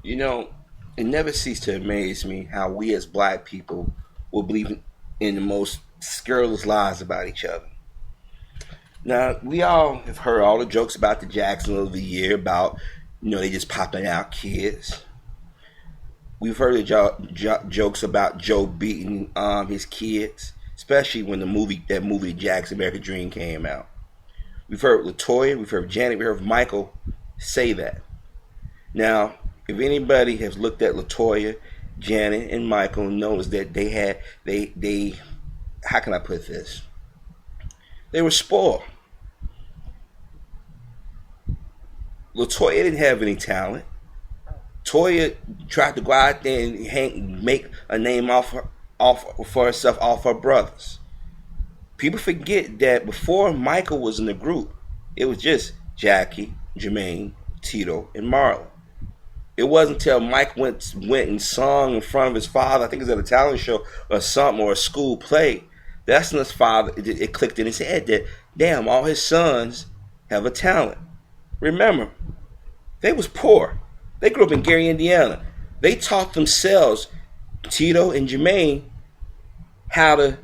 You know, it never ceased to amaze me how we as black people will believe in the most scurrilous lies about each other. Now, we all have heard all the jokes about the Jacksons of the year about, they just popping out kids. We've heard the jokes about Joe beating his kids, especially when that movie Jackson American Dream came out. We've heard Latoya, we've heard Janet, we've heard Michael say that. Now, if anybody has looked at Latoya, Janet, and Michael, knows that they how can I put this? They were spoiled. Latoya didn't have any talent. Toya tried to go out there and make a name for herself off her brothers. People forget that before Michael was in the group, it was just Jackie, Jermaine, Tito, and Marlon. It wasn't until Mike went and sung in front of his father, I think it was at a talent show or something, or a school play. That's when his father, it clicked in his head that, damn, all his sons have a talent. Remember, they was poor. They grew up in Gary, Indiana. They taught themselves, Tito and Jermaine, how to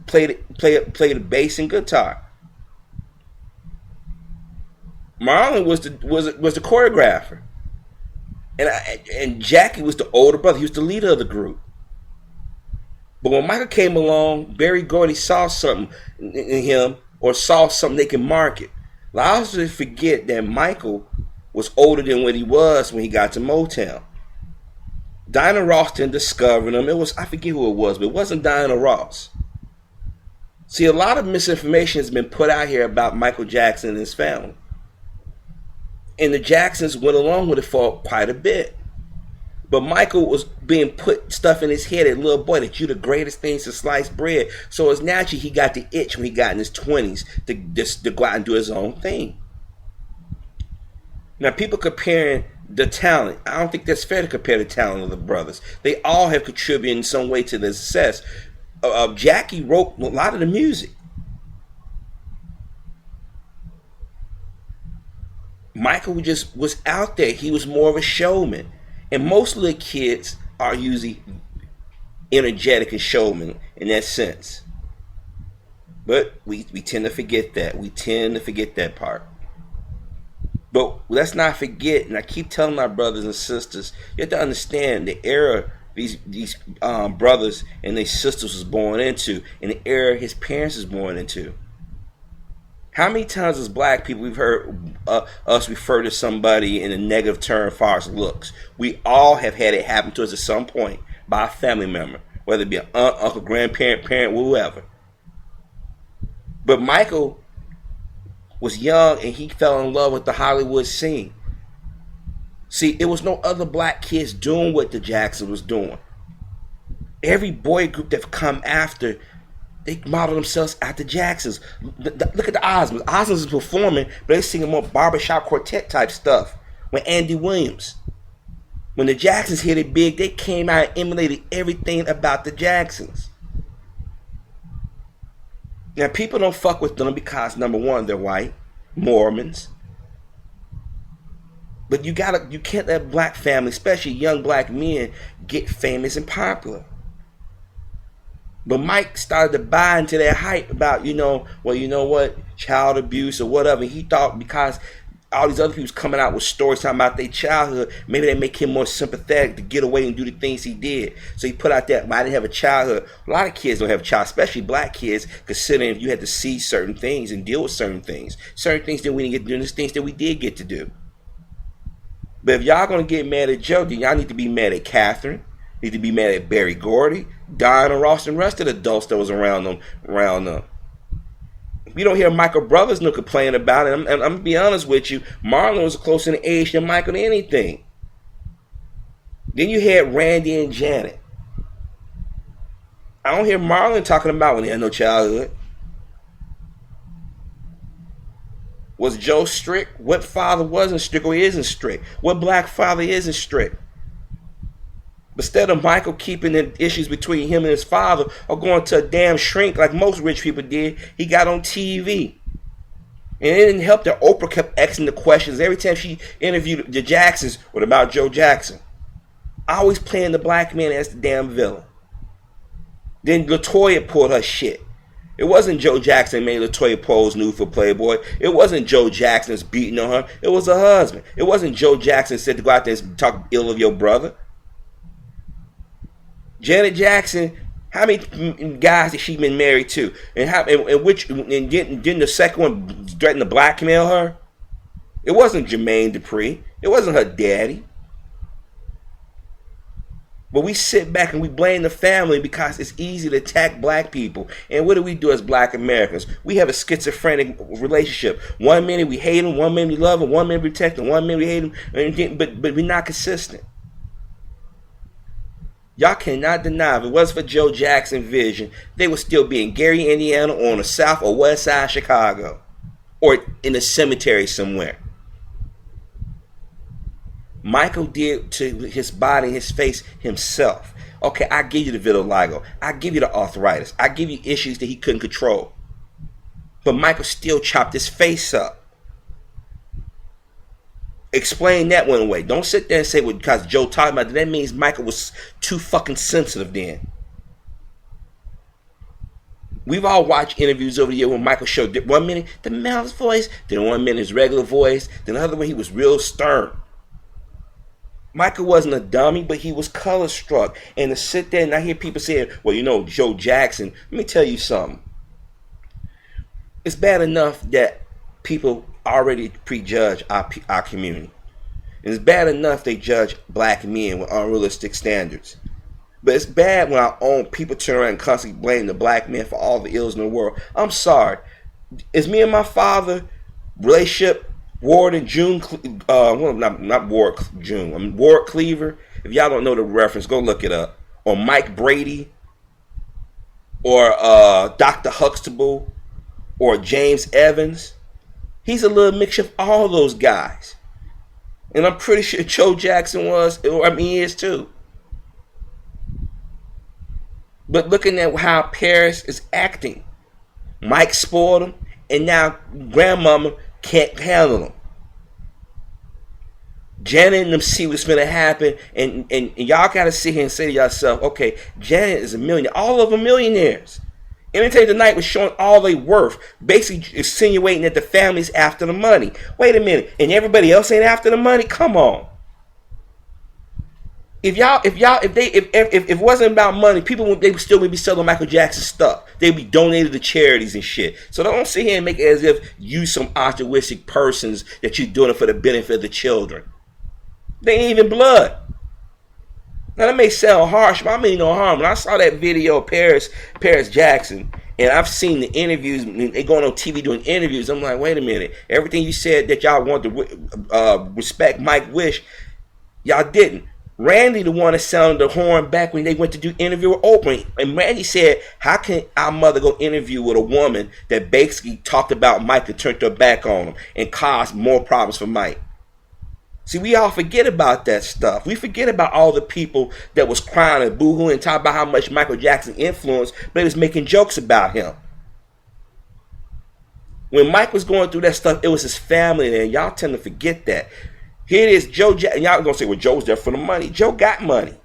play the bass and guitar. Marlon was the choreographer, and Jackie was the older brother. He was the leader of the group. But when Michael came along, Berry Gordy saw something in him, or saw something they can market. Allows us to forget that Michael was older than what he was when he got to Motown. Diana Ross didn't discover him. I forget who it was, but it wasn't Diana Ross. See, a lot of misinformation has been put out here about Michael Jackson and his family. And the Jacksons went along with it for quite a bit. But Michael was being put stuff in his head as a little boy that you're the greatest things to slice bread. So it's naturally he got the itch when he got in his 20s to go out and do his own thing. Now, people comparing the talent. I don't think that's fair to compare the talent of the brothers. They all have contributed in some way to the success. Jackie wrote a lot of the music. Michael just was out there. He was more of a showman. And most of the kids are usually energetic and showmen in that sense. But we tend to forget that. We tend to forget that part. But let's not forget, and I keep telling our brothers and sisters, you have to understand the era these brothers and their sisters was born into, and the era his parents was born into. How many times as black people we've heard us refer to somebody in a negative term as far as looks? We all have had it happen to us at some point by a family member, whether it be an aunt, uncle, grandparent, parent, whoever. But Michael was young and he fell in love with the Hollywood scene. See, it was no other black kids doing what the Jacksons was doing. Every boy group that come after, they model themselves after Jacksons. Look at the Osmonds. Osmonds is performing, but they're singing more barbershop quartet type stuff. With Andy Williams. When the Jacksons hit it big, they came out and emulated everything about the Jacksons. Now, people don't fuck with them because, number one, they're white, Mormons. But you can't let black families, especially young black men, get famous and popular. But Mike started to buy into that hype about, well, you know what, child abuse or whatever. He thought because all these other people coming out with stories talking about their childhood, maybe they make him more sympathetic to get away and do the things he did. So he put out that, I didn't have a childhood. A lot of kids don't have a child, especially black kids, considering you had to see certain things and deal with certain things. Certain things that we didn't get to do and there's things that we did get to do. But if y'all going to get mad at Joe, then y'all need to be mad at Catherine, need to be mad at Berry Gordy, Diana Ross, and the rest of the adults that was around them. You don't hear Michael Brothers no complain about it. I'm going to be honest with you. Marlon was closer in age than Michael than anything. Then you had Randy and Janet. I don't hear Marlon talking about when he had no childhood. Was Joe strict? What father wasn't strict or isn't strict? What black father isn't strict? Instead of Michael keeping the issues between him and his father or going to a damn shrink like most rich people did, he got on TV. And it didn't help that Oprah kept asking the questions every time she interviewed the Jacksons. What about Joe Jackson? always playing the black man as the damn villain. Then LaToya pulled her shit. It wasn't Joe Jackson made LaToya pose nude for Playboy. It wasn't Joe Jackson's beating on her. It was her husband. It wasn't Joe Jackson said to go out there and talk ill of your brother. Janet Jackson, how many guys has she been married to? And didn't the second one threaten to blackmail her? It wasn't Jermaine Dupri. It wasn't her daddy. But we sit back and we blame the family because it's easy to attack black people. And what do we do as black Americans? We have a schizophrenic relationship. 1 minute we hate them, 1 minute we love them, 1 minute we protect them, 1 minute we hate them, but we're not consistent. Y'all cannot deny if it wasn't for Joe Jackson vision, they would still be in Gary, Indiana, or on the south or west side of Chicago, or in a cemetery somewhere. Michael did to his body, his face, himself. Okay, I give you the vitiligo. I give you the arthritis. I give you issues that he couldn't control. But Michael still chopped his face up. Explain that one away. Don't sit there and say, well, because Joe talked about that means Michael was too fucking sensitive then. We've all watched interviews over the year when Michael showed 1 minute the mouse voice, then 1 minute his regular voice, then the other one he was real stern. Michael wasn't a dummy, but he was color struck. And to sit there and I hear people saying, well, you know, Joe Jackson, let me tell you something. It's bad enough that people already prejudge our community. And it's bad enough they judge black men with unrealistic standards. But it's bad when our own people turn around and constantly blame the black man for all the ills in the world. I'm sorry. Is me and my father relationship Ward and June, not Ward June, I mean Ward Cleaver. If y'all don't know the reference, go look it up. Or Mike Brady, or Dr. Huxtable, or James Evans. He's a little mixture of all those guys. And I'm pretty sure Joe Jackson he is too. But looking at how Paris is acting, Mike spoiled him, and now grandmama can't handle them. Janet and them see what's going to happen, and y'all got to sit here and say to yourself, okay, Janet is a millionaire. All of them millionaires. Entertainment Tonight was showing all they worth, basically insinuating that the family's after the money. Wait a minute, and everybody else ain't after the money? Come on. If it wasn't about money, they would still be selling Michael Jackson stuff. They'd be donated to charities and shit. So don't sit here and make it as if you some altruistic persons that you're doing it for the benefit of the children. They ain't even blood. Now that may sound harsh, but I mean no harm. When I saw that video of Paris Jackson, and I've seen the interviews, they going on TV doing interviews, I'm like, wait a minute. Everything you said that y'all want to respect Mike Wish, y'all didn't. Randy the one that sounded the horn back when they went to do interview with Oprah. And Randy said, how can our mother go interview with a woman that basically talked about Mike and turned her back on him and caused more problems for Mike? See, we all forget about that stuff. We forget about all the people that was crying and boohooing and talking about how much Michael Jackson influenced, but they was making jokes about him. When Mike was going through that stuff, it was his family, and y'all tend to forget that. Here it is, Joe Jackson. Y'all gonna say, well, Joe's there for the money. Joe got money.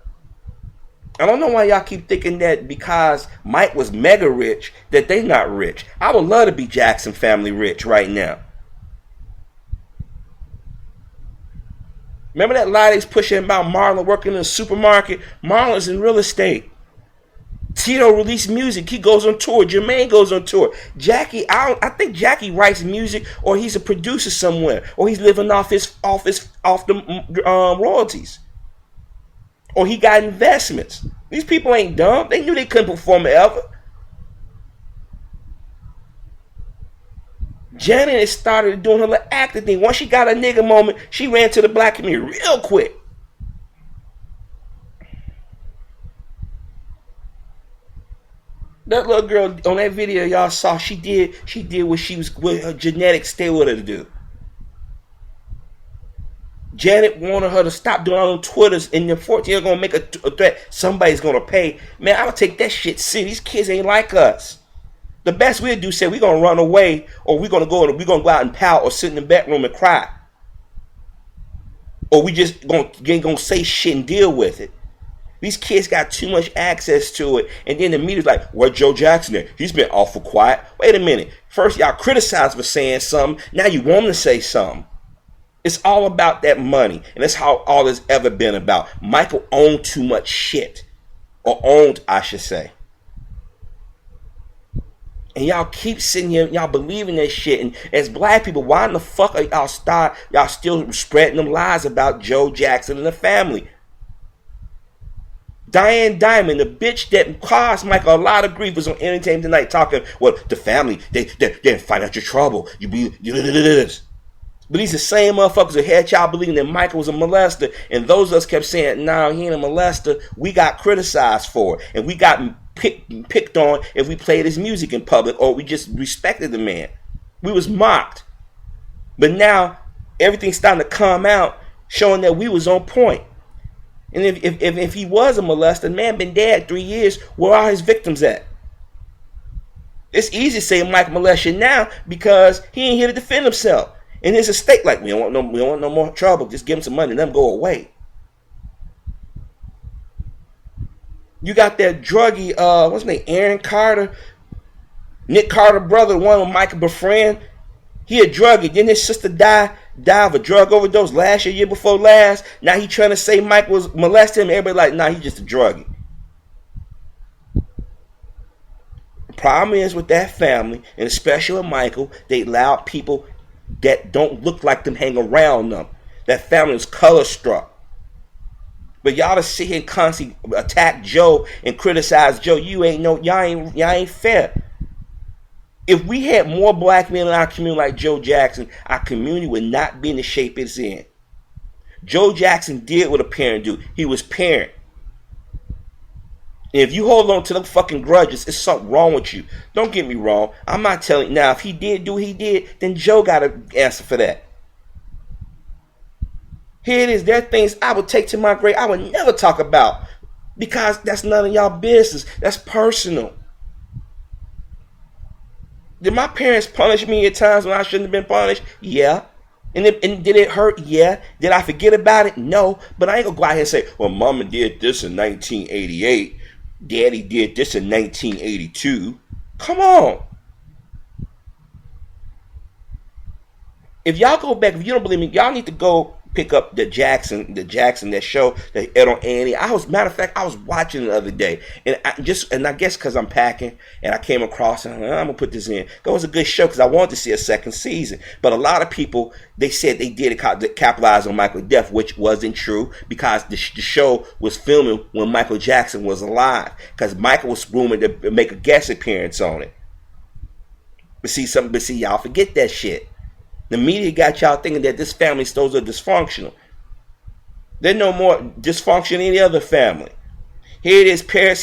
I don't know why y'all keep thinking that because Mike was mega rich, that they not rich. I would love to be Jackson family rich right now. Remember that lie they was pushing about Marlon working in a supermarket? Marlon's in real estate. Tito released music. He goes on tour. Jermaine goes on tour. Jackie, I think Jackie writes music, or he's a producer somewhere, or he's living off the royalties, or he got investments. These people ain't dumb. They knew they couldn't perform ever. Janet has started doing her little acting thing. Once she got a nigga moment, she ran to the black community real quick. That little girl on that video y'all saw, she did what her genetics stay with her to do. Janet wanted her to stop doing all them Twitters, and the 14 are gonna make a threat. Somebody's gonna pay. Man, I don't take that shit serious. These kids ain't like us. The best we'll do say we're gonna run away, or we're gonna go out and pout, or sit in the bedroom and cry. Or we just gonna say shit and deal with it. These kids got too much access to it, and then the media's like, "Where Joe Jackson at? He's been awful quiet." Wait a minute. First, y'all criticized for saying something. Now you want him to say something. It's all about that money, and that's how all it's ever been about. Michael owned too much shit, or owned, I should say. And y'all keep sitting here, y'all believing that shit. And as black people, why in the fuck are y'all still spreading them lies about Joe Jackson and the family? Diane Diamond, the bitch that caused Michael a lot of grief, was on Entertainment Tonight talking, well, the family, they're in financial trouble. You this. But these the same motherfuckers that had y'all believing that Michael was a molester, and those of us kept saying, "No, he ain't a molester." We got criticized for it, and we got picked on if we played his music in public, or we just respected the man. We was mocked. But now everything's starting to come out, showing that we was on point. And if he was a molester, man been dead 3 years, where are his victims at? It's easy to say Mike molested now because he ain't here to defend himself. And his estate, like, we don't want no more trouble. Just give him some money and let him go away. You got that druggie, what's his name, Aaron Carter, Nick Carter brother, one with Michael befriend. He a druggie. Didn't his sister die of a drug overdose last year before last? Now he trying to say Mike was molesting him. Everybody like, nah, he's just a druggie. The problem is with that family, and especially with Michael, they allowed people that don't look like them hang around them. That family is color struck. But y'all to sit here and constantly attack Joe and criticize Joe, y'all ain't fair. If we had more black men in our community like Joe Jackson, our community would not be in the shape it's in. Joe Jackson did what a parent do. He was parent. And if you hold on to them fucking grudges, it's something wrong with you. Don't get me wrong. I'm not telling you now, if he did do what he did, then Joe got to answer for that. Here it is. There are things I would take to my grave I would never talk about because that's none of y'all business. That's personal. Did my parents punish me at times when I shouldn't have been punished? Yeah. And did it hurt? Yeah. Did I forget about it? No. But I ain't gonna go out here and say, well, Mama did this in 1988. Daddy did this in 1982. Come on. If y'all go back, if you don't believe me, y'all need to go pick up the Jackson, that show that aired on A&E. Matter of fact, I was watching it the other day, and I guess because I'm packing, and I came across it, I'm gonna put this in. It was a good show because I wanted to see a second season, but a lot of people, they said they did it to capitalize on Michael's death, which wasn't true because the show was filming when Michael Jackson was alive, because Michael was rumored to make a guest appearance on it. But see, y'all forget that shit. The media got y'all thinking that this family stores are dysfunctional. They're no more dysfunctional than any other family. Here it is, Kim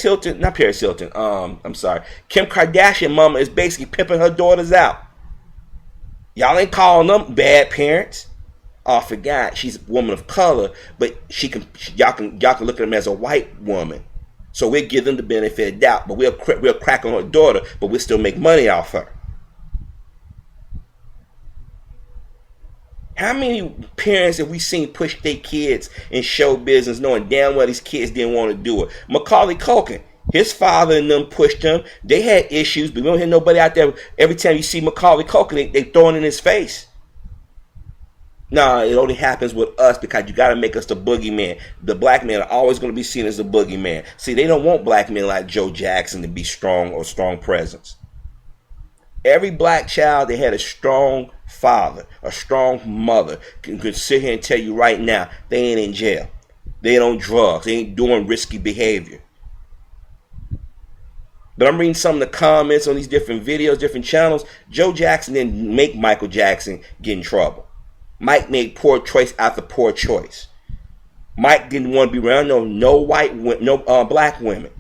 Kardashian mama is basically pimping her daughters out. Y'all ain't calling them bad parents. Oh, I forgot, she's a woman of color, but y'all can look at them as a white woman. So we'll give them the benefit of the doubt, but we'll crack on her daughter, but we'll still make money off her. How many parents have we seen push their kids in show business knowing damn well these kids didn't want to do it? Macaulay Culkin, his father and them pushed him. They had issues, but we don't hear nobody out there. Every time you see Macaulay Culkin, they throw it in his face. Nah, it only happens with us because you got to make us the boogeyman. The black men are always going to be seen as the boogeyman. See, they don't want black men like Joe Jackson to be strong or strong presence. Every black child, they had a strong father, a strong mother, can sit here and tell you right now, they ain't in jail. They ain't on drugs. They ain't doing risky behavior. But I'm reading some of the comments on these different videos, different channels. Joe Jackson didn't make Michael Jackson get in trouble. Mike made poor choice after poor choice. Mike didn't want to be around no black women.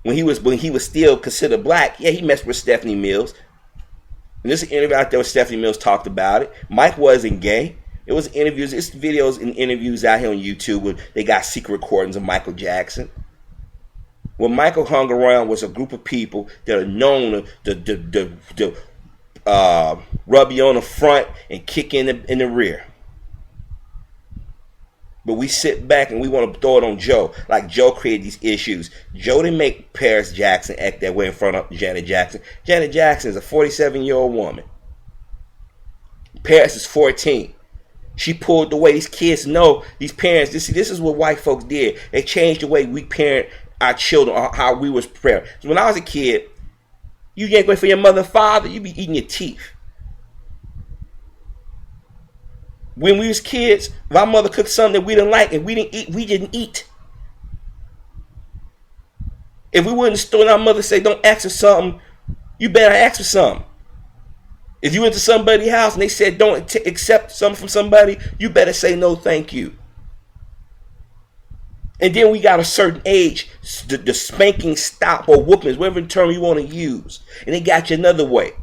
When he was still considered black, yeah, he messed with Stephanie Mills. And this interview out there with Stephanie Mills talked about it. Mike wasn't gay. It was interviews, it's videos and interviews out here on YouTube where they got secret recordings of Michael Jackson. What Michael hung around was a group of people that are known to rub you on the front and kick in the rear. But we sit back and we want to throw it on Joe. Like Joe created these issues. Joe didn't make Paris Jackson act that way in front of Janet Jackson. Janet Jackson is a 47-year-old woman. Paris is 14. She pulled the way these kids know, these parents, this is what white folks did. They changed the way we parent our children, or how we was prepared. So when I was a kid, you can't wait for your mother and father, you be eating your teeth. When we was kids, if our mother cooked something that we didn't like and we didn't eat. If we went in the store and our mother said, don't ask for something, you better ask for something. If you went to somebody's house and they said, don't accept something from somebody, you better say no thank you. And then we got a certain age, the spanking stop or whoopings, whatever term you want to use. And they got you another way.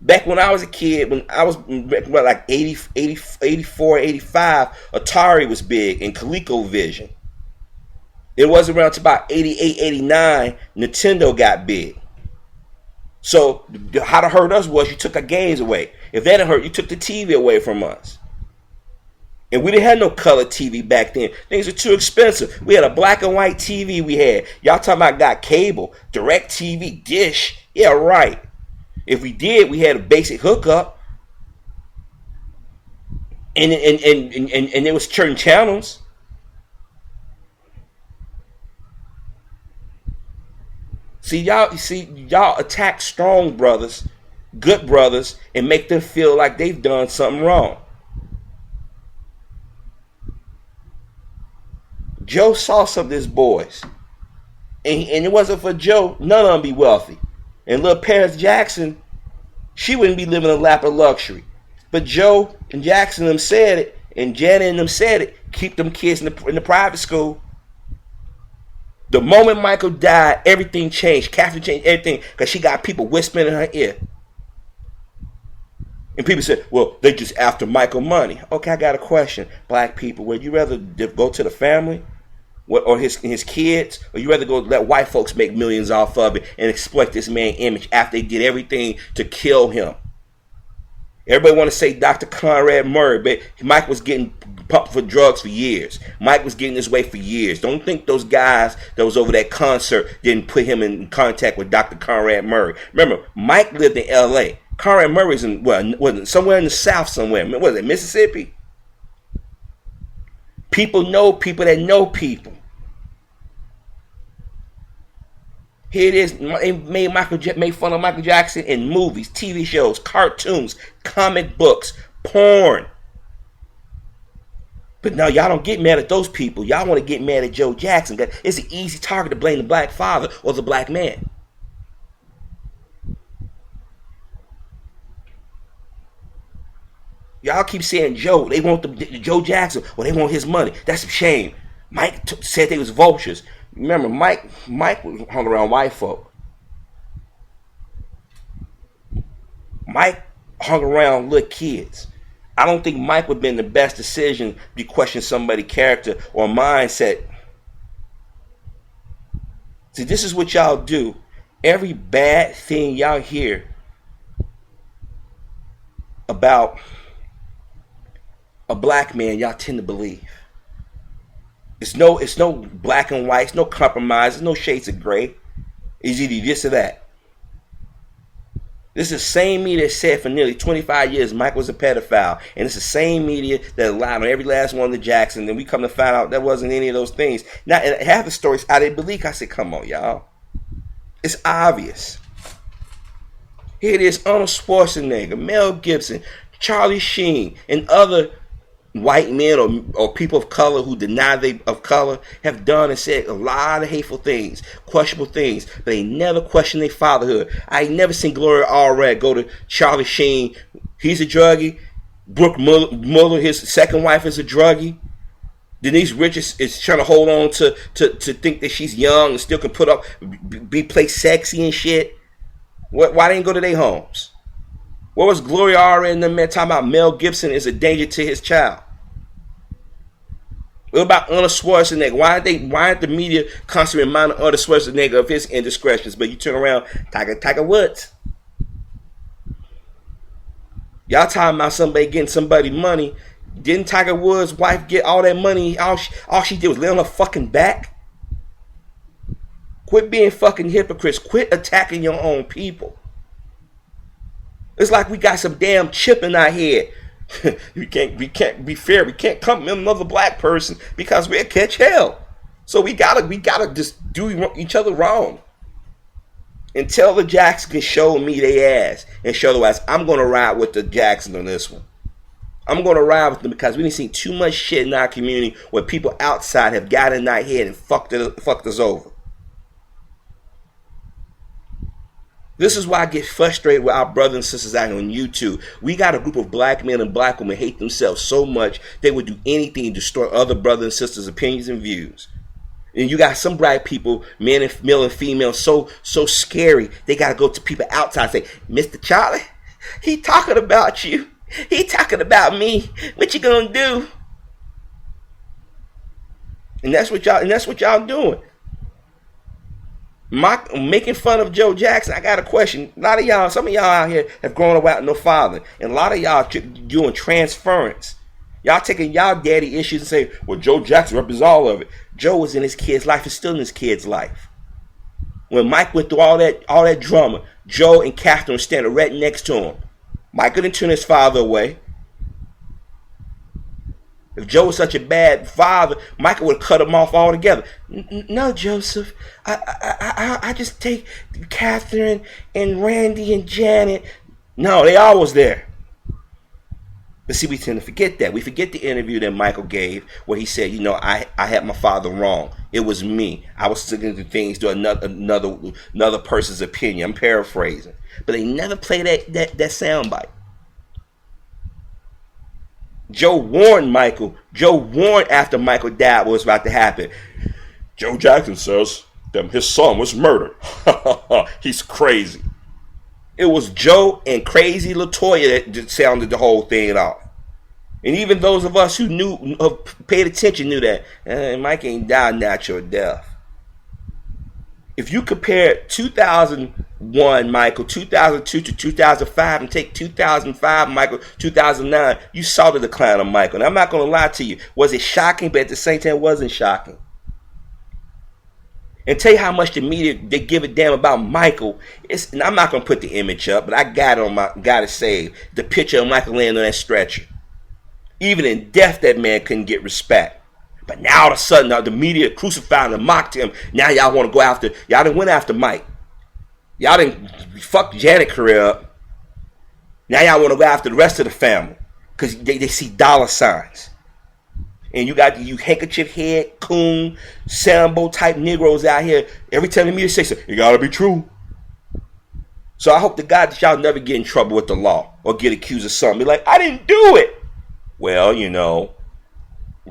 Back when I was a kid, when I was like 84, 85, Atari was big and ColecoVision. It wasn't around to about 88, 89, Nintendo got big. So how to hurt us was you took our games away. If that didn't hurt, you took the TV away from us. And we didn't have no color TV back then. Things were too expensive. We had a black and white TV we had. Y'all talking about got cable, direct TV, dish. Yeah, right. If we did, we had a basic hookup. And there was certain channels. Y'all attack strong brothers, good brothers, and make them feel like they've done something wrong. Joe saw some of his boys. And it wasn't for Joe, none of them be wealthy. And little Paris Jackson, she wouldn't be living in a lap of luxury. But Joe and Jackson them said it, and Janet and them said it, keep them kids in the private school. The moment Michael died, everything changed. Catherine changed everything because she got people whispering in her ear. And people said, well, they just after Michael money. Okay, I got a question. Black people, would you rather go to the family or his kids, or you rather go let white folks make millions off of it and exploit this man's image after they did everything to kill him? Everybody want to say Dr. Conrad Murray, but Mike was getting pumped for drugs for years. Mike was getting his way for years. Don't think those guys that was over that concert didn't put him in contact with Dr. Conrad Murray. Remember, Mike lived in L.A. Conrad Murray's in, somewhere in the South somewhere. Was it Mississippi? People know people that know people. Here it is. They made fun of Michael Jackson in movies, TV shows, cartoons, comic books, porn. But now y'all don't get mad at those people. Y'all want to get mad at Joe Jackson. It's an easy target to blame the black father or the black man. Y'all keep saying Joe. They want the Joe Jackson, or they want his money. That's a shame. Mike said they was vultures. Remember, Mike hung around white folk. Mike hung around little kids. I don't think Mike would have been the best decision to be questioning somebody's character or mindset. See, this is what y'all do. Every bad thing y'all hear about a black man, y'all tend to believe. It's no black and white. It's no compromise. There's no shades of gray. It's either this or that. This is the same media that said for nearly 25 years Mike was a pedophile. And it's the same media that lied on every last one of the Jacksons. And we come to find out that wasn't any of those things. Now, and half the stories I didn't believe. I said, come on, y'all. It's obvious. Here it is, Arnold Schwarzenegger, Mel Gibson, Charlie Sheen, and other white men or people of color who deny they of color have done and said a lot of hateful things, questionable things, but they never question their fatherhood. I ain't never seen Gloria Allred go to Charlie Sheen. He's a druggie. Brooke Muller, his second wife, is a druggie. Denise Richards is trying to hold on to think that she's young and still can put up, play sexy and shit. Why they didn't go to their homes? What was Gloria Allred and them men talking about Mel Gibson is a danger to his child? What about Arnold Schwarzenegger? Why aren't the media constantly reminding Arnold Schwarzenegger of his indiscretions? But you turn around, Tiger Woods. Y'all talking about somebody getting somebody money. Didn't Tiger Woods' wife get all that money? All she did was lay on her fucking back? Quit being fucking hypocrites. Quit attacking your own people. It's like we got some damn chip in our head. we can't be fair. We can't come in another black person because we'll catch hell. So we gotta just do each other wrong. Until the Jackson can show me their ass and show the ass, I'm gonna ride with the Jackson on this one. I'm gonna ride with them because we done seen too much shit in our community where people outside have got in our head and fucked us over. This is why I get frustrated with our brothers and sisters out on YouTube. We got a group of black men and black women hate themselves so much they would do anything to destroy other brothers and sisters' opinions and views. And you got some black people, male and female, so scary. They got to go to people outside and say, Mr. Charlie, he talking about you. He talking about me. What you gonna do? And that's what y'all doing. Making fun of Joe Jackson. I got a question. A lot of y'all, some of y'all out here have grown up without no father, and a lot of y'all doing transference. Y'all taking y'all daddy issues and say, well, Joe Jackson represents all of it. Joe was in his kid's life and still in his kid's life. When Mike went through all that drama, Joe and Catherine were standing right next to him. Michael didn't turn his father away. If Joe was such a bad father, Michael would have cut him off altogether. No, Joseph. I just take Catherine and Randy and Janet. No, they all was there. But see, we tend to forget that. We forget the interview that Michael gave where he said, I had my father wrong. It was me. I was sticking to things to another person's opinion. I'm paraphrasing. But they never play that soundbite. Joe warned Michael. Joe warned after Michael died what was about to happen. Joe Jackson says that his son was murdered. He's crazy. It was Joe and crazy LaToya that sounded the whole thing off. And even those of us who paid attention knew that Mike ain't died natural death. If you compare 2001 Michael, 2002 to 2005, and take 2005 Michael, 2009, you saw the decline of Michael. And I'm not going to lie to you. Was it shocking? But at the same time, it wasn't shocking. And tell you how much the media, they give a damn about Michael. And I'm not going to put the image up, but I got it saved. The picture of Michael laying on that stretcher. Even in death, that man couldn't get respect. But now all of a sudden, the media crucified him and mocked him. Now y'all want to go after, y'all done went after Mike. Y'all done fucked Janet's career up. Now y'all want to go after the rest of the family. Because they see dollar signs. And you got you handkerchief head, coon, Sambo type Negroes out here. Every time the media says so, it gotta be true. So I hope to God that y'all never get in trouble with the law or get accused of something. Be like, I didn't do it. Well,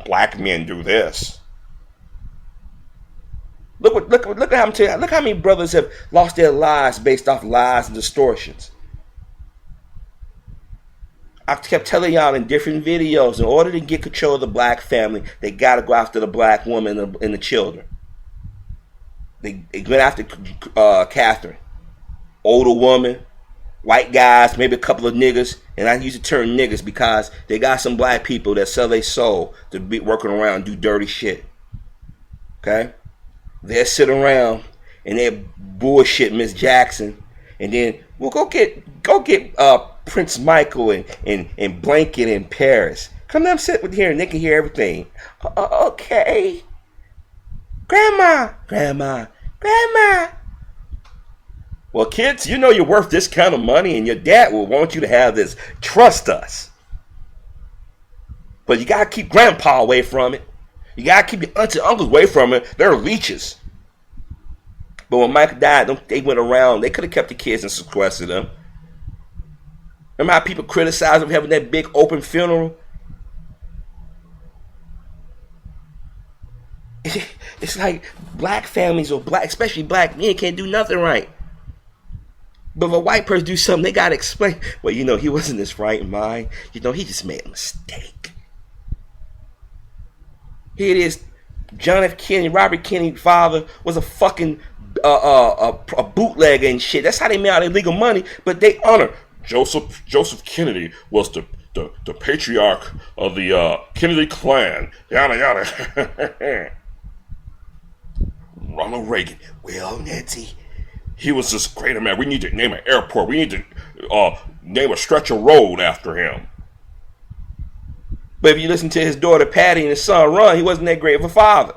black men do this. Look at how I'm telling you, look how many brothers have lost their lives based off lies and distortions. I kept telling y'all in different videos, in order to get control of the black family, they got to go after the black woman and the children. They went after Catherine. Older woman, white guys, maybe a couple of niggas. And I use the term niggas because they got some black people that sell their soul to be working around and do dirty shit. Okay? They'll sit around and they'll bullshit Miss Jackson. And then we'll go get Prince Michael and Blanket in Paris. Come down, sit with here, and they can hear everything. Okay. Grandma. Well, kids, you're worth this kind of money, and your dad will want you to have this. Trust us. But you got to keep grandpa away from it. You got to keep your aunts and uncles away from it. They're leeches. But when Michael died, they went around. They could have kept the kids and sequestered them. Remember how people criticized him having that big open funeral? It's like black families or especially black men can't do nothing right. But if a white person do something, they got to explain. Well, he wasn't his right mind. He just made a mistake. Here it is. John F. Kennedy, Robert Kennedy's father was a fucking a bootlegger and shit. That's how they made out illegal money. But they honor Joseph Kennedy was the the patriarch of the Kennedy clan, yada yada. Ronald Reagan. Well, Nancy, He was this great man. We need to name an airport. We need to name a stretch of road after him. but if you listen to his daughter Patty and his son Ron, he wasn't that great of a father.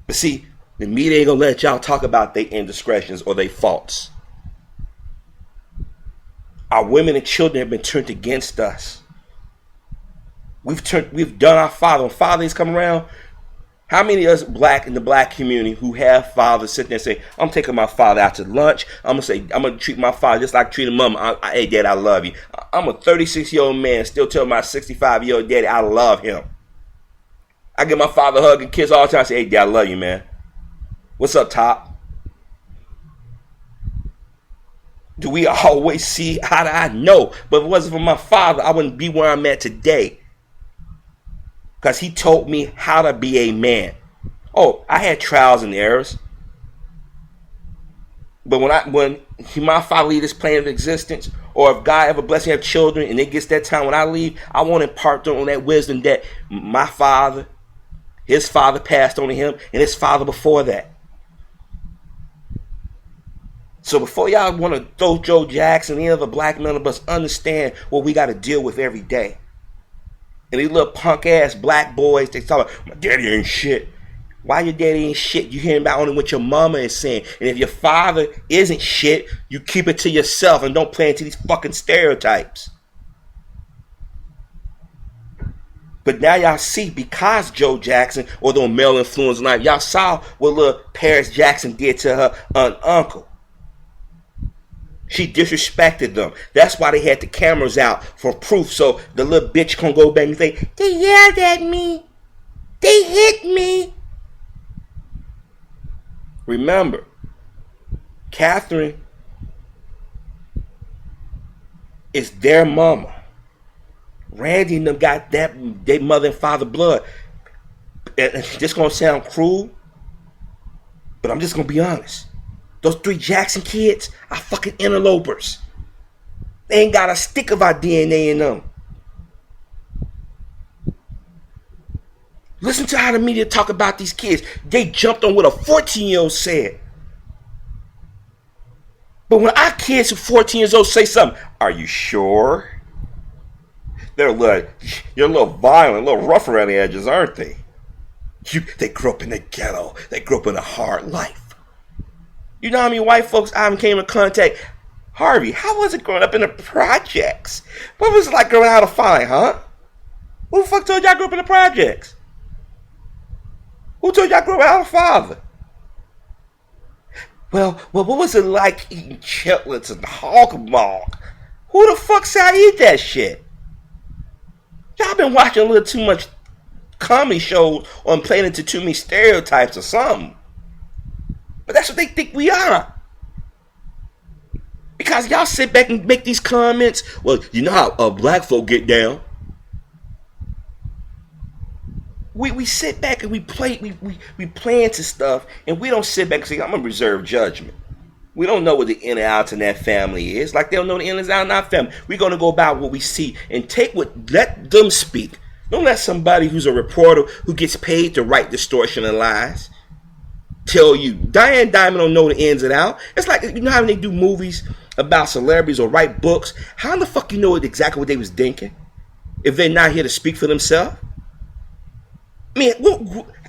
But see, the media ain't gonna let y'all talk about their indiscretions or their faults. Our women and children have been turned against us. We've done our father. When fathers come around, how many of us black in the black community who have fathers sit there and say, I'm taking my father out to lunch. I'm gonna treat my father just like I treat a mama. Hey, Dad, I love you. I'm a 36-year-old man still telling my 65-year-old daddy I love him. I give my father a hug and kiss all the time. I say, hey, Dad, I love you, man. What's up, Top? Do we always see eye to eye? No. But if it wasn't for my father, I wouldn't be where I'm at today. Because he taught me how to be a man. Oh, I had trials and errors. But when my father leaves this plane of existence, or if God ever bless me to have children and it gets that time when I leave, I want to impart on that wisdom that my father, his father passed on to him, and his father before that. So before y'all want to throw Joe Jackson, any other black men of us, understand what we got to deal with every day. And these little punk ass black boys, they talk about, my daddy ain't shit. Why your daddy ain't shit? You hearing about only what your mama is saying. And if your father isn't shit, you keep it to yourself and don't play into these fucking stereotypes. But now y'all see, because Joe Jackson, or the male influence in life, y'all saw what little Paris Jackson did to her uncle. She disrespected them. That's why they had the cameras out for proof. So the little bitch can go back and say, they yelled at me. They hit me. Remember, Catherine is their mama. Randy and them got their mother and father blood. And this gonna sound cruel, but I'm just gonna be honest. Those 3 Jackson kids are fucking interlopers. They ain't got a stick of our DNA in them. Listen to how the media talk about these kids. They jumped on what a 14-year-old said. But when our kids who 14 years old say something, are you sure? They're a little violent, a little rough around the edges, aren't they? They grew up in the ghetto. They grew up in a hard life. You know how many white folks I came in contact? Harvey, how was it growing up in the projects? What was it like growing out of fine, huh? Who the fuck told y'all I grew up in the projects? Who told y'all I grew up out of father? Well, what was it like eating chitlins and hog maw? Who the fuck said I eat that shit? Y'all been watching a little too much comedy shows or playing into too many stereotypes or something. But that's what they think we are. Because y'all sit back and make these comments. Well, you know how black folk get down. We sit back and we play into stuff, and we don't sit back and say, I'm going to reserve judgment. We don't know what the in and outs in that family is. Like they don't know the in and outs in our family. We're going to go about what we see and let them speak. Don't let somebody who's a reporter who gets paid to write distortion and lies tell you. Diane Diamond don't know the ins and outs. It's like, you know how they do movies about celebrities or write books? How in the fuck you know exactly what they was thinking if they're not here to speak for themselves? I mean,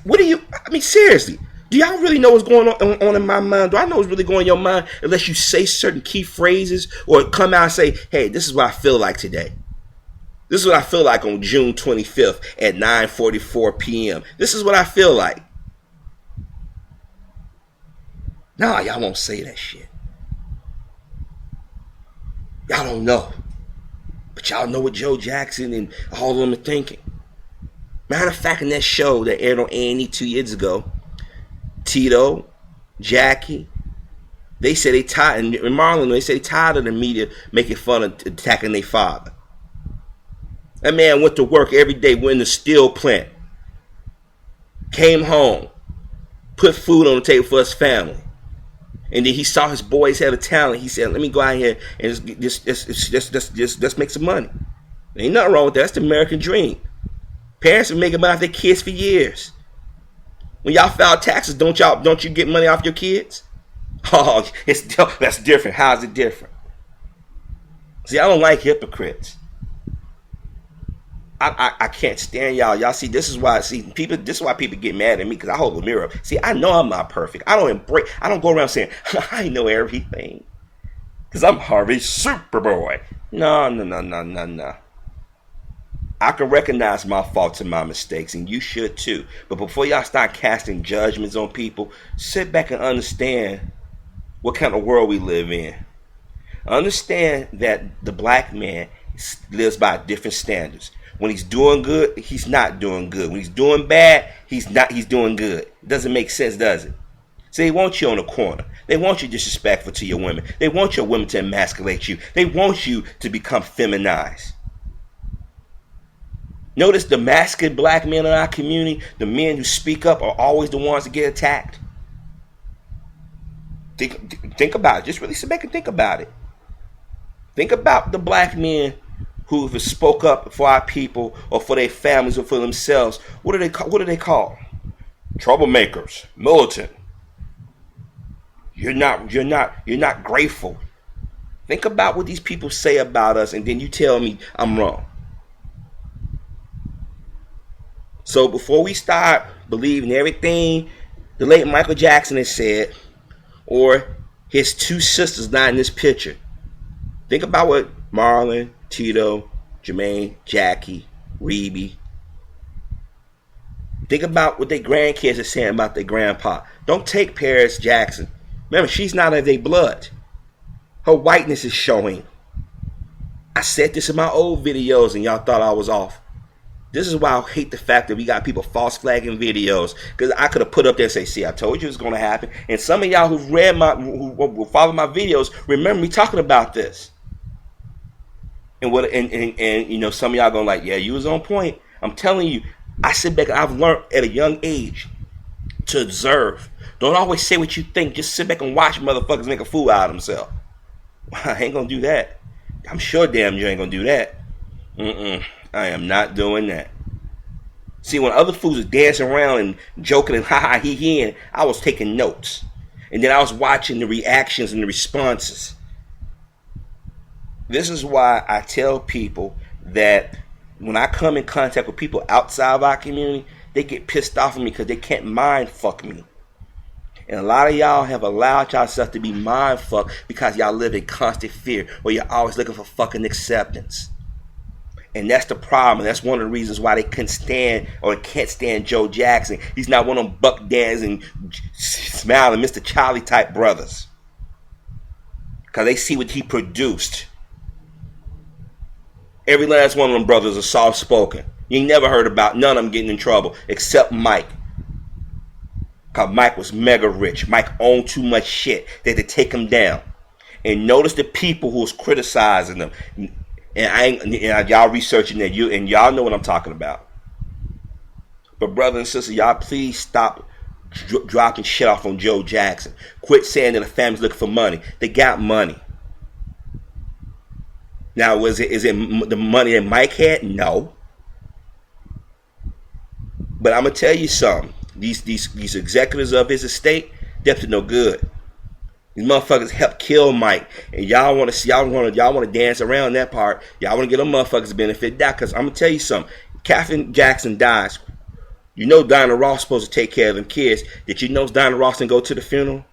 what do you, I mean, seriously, do y'all really know what's going on in my mind? Do I know what's really going on in your mind unless you say certain key phrases or come out and say, hey, this is what I feel like today. This is what I feel like on June 25th at 9:44 p.m. This is what I feel like. Nah, y'all won't say that shit. Y'all don't know. But y'all know what Joe Jackson and all of them are thinking. Matter of fact, in that show that aired on A&E 2 years ago, Tito, Jackie, they said they tired, and Marlon, they said they tired of the media making fun of attacking their father. That man went to work every day, went in the steel plant, came home, put food on the table for his family. And then he saw his boys had a talent. He said, let me go out here and just make some money. Ain't nothing wrong with that. That's the American dream. Parents have been making money off their kids for years. When y'all file taxes, don't you get money off your kids? Oh, that's different. How's it different? See, I don't like hypocrites. I can't stand y'all. Y'all see, this is why people. This is why people get mad at me, because I hold the mirror up. See, I know I'm not perfect. I don't go around saying I know everything, because I'm Harvey Superboy. No. I can recognize my faults and my mistakes, and you should too. But before y'all start casting judgments on people, sit back and understand what kind of world we live in. Understand that the black man lives by different standards. When he's doing good, he's not doing good. When he's doing bad, he's doing good. It doesn't make sense, does it? So they want you on the corner. They want you disrespectful to your women. They want your women to emasculate you. They want you to become feminized. Notice the masculine black men in our community, the men who speak up, are always the ones that get attacked. Think about it. Just really sit back and think about it. Think about the black men who have spoke up for our people or for their families or for themselves. What do they call? Troublemakers, militant. You're not grateful. Think about what these people say about us, and then you tell me I'm wrong. So before we start believing everything the late Michael Jackson has said, or his two sisters not in this picture, think about what Marlon, Tito, Jermaine, Jackie, Reby. Think about what their grandkids are saying about their grandpa. Don't take Paris Jackson. Remember, she's not of their blood. Her whiteness is showing. I said this in my old videos and y'all thought I was off. This is why I hate the fact that we got people false flagging videos, because I could have put up there and say, see, I told you it's going to happen. And some of y'all who follow my videos remember me talking about this. And you know, some of y'all going like, yeah, you was on point. I'm telling you, I sit back and I've learned at a young age to observe. Don't always say what you think. Just sit back and watch motherfuckers make a fool out of themselves. I ain't going to do that. I'm sure damn you ain't going to do that. I am not doing that. See, when other fools are dancing around and joking and ha-ha, he, I was taking notes. And then I was watching the reactions and the responses. This is why I tell people that when I come in contact with people outside of our community, they get pissed off at me because they can't mind fuck me. And a lot of y'all have allowed yourself to be mind fucked because y'all live in constant fear, or you're always looking for fucking acceptance. And that's the problem. That's one of the reasons why they couldn't stand or can't stand Joe Jackson. He's not one of them buck dancing, smiling Mr. Charlie type brothers. Because they see what he produced. Every last one of them brothers are soft spoken. You ain't never heard about none of them getting in trouble except Mike. Because Mike was mega rich. Mike owned too much shit. They had to take him down. And notice the people who was criticizing them. And y'all researching that, and y'all know what I'm talking about. But brothers and sisters, y'all please stop dropping shit off on Joe Jackson. Quit saying that the family's looking for money. They got money. Now, is it the money that Mike had? No. But I'm gonna tell you something. These executives of his estate, they're up to no good. These motherfuckers helped kill Mike, and y'all want to dance around that part. Y'all want to get them motherfuckers benefit that, because I'm gonna tell you something. Katherine Jackson dies. You know Diana Ross supposed to take care of them kids. Did you know Diana Ross didn't go to the funeral?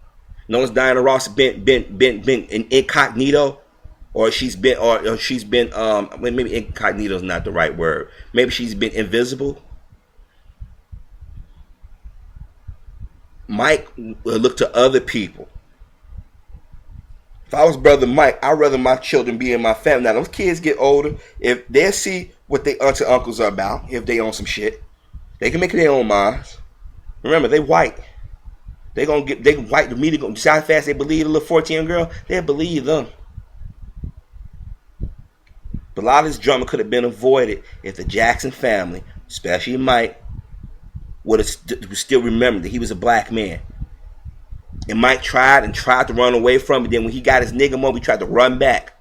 Notice Diana Ross been in incognito, or she's been maybe incognito is not the right word. Maybe she's been invisible. Mike will look to other people. If I was brother Mike, I'd rather my children be in my family. Now, those kids get older. If they see what their aunts and uncles are about, if they own some shit, they can make their own minds. Remember, they white. They white. The media gonna decide how fast they believe the little 14 girl. They'll believe them. But a lot of this drama could have been avoided if the Jackson family, especially Mike, would have still remembered that he was a black man. And Mike tried to run away from it. Then when he got his nigga mode, he tried to run back.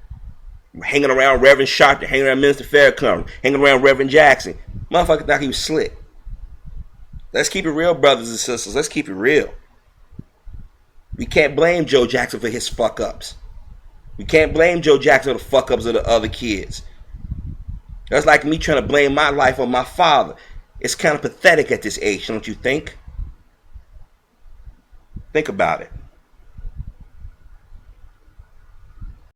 Hanging around Reverend Sharpton, hanging around Minister Farrakhan, hanging around Reverend Jackson. Motherfucker thought he was slick. Let's keep it real, brothers and sisters. Let's keep it real. We can't blame Joe Jackson for his fuck-ups. We can't blame Joe Jackson for the fuck-ups of the other kids. That's like me trying to blame my life on my father. It's kind of pathetic at this age, don't you think? Think about it.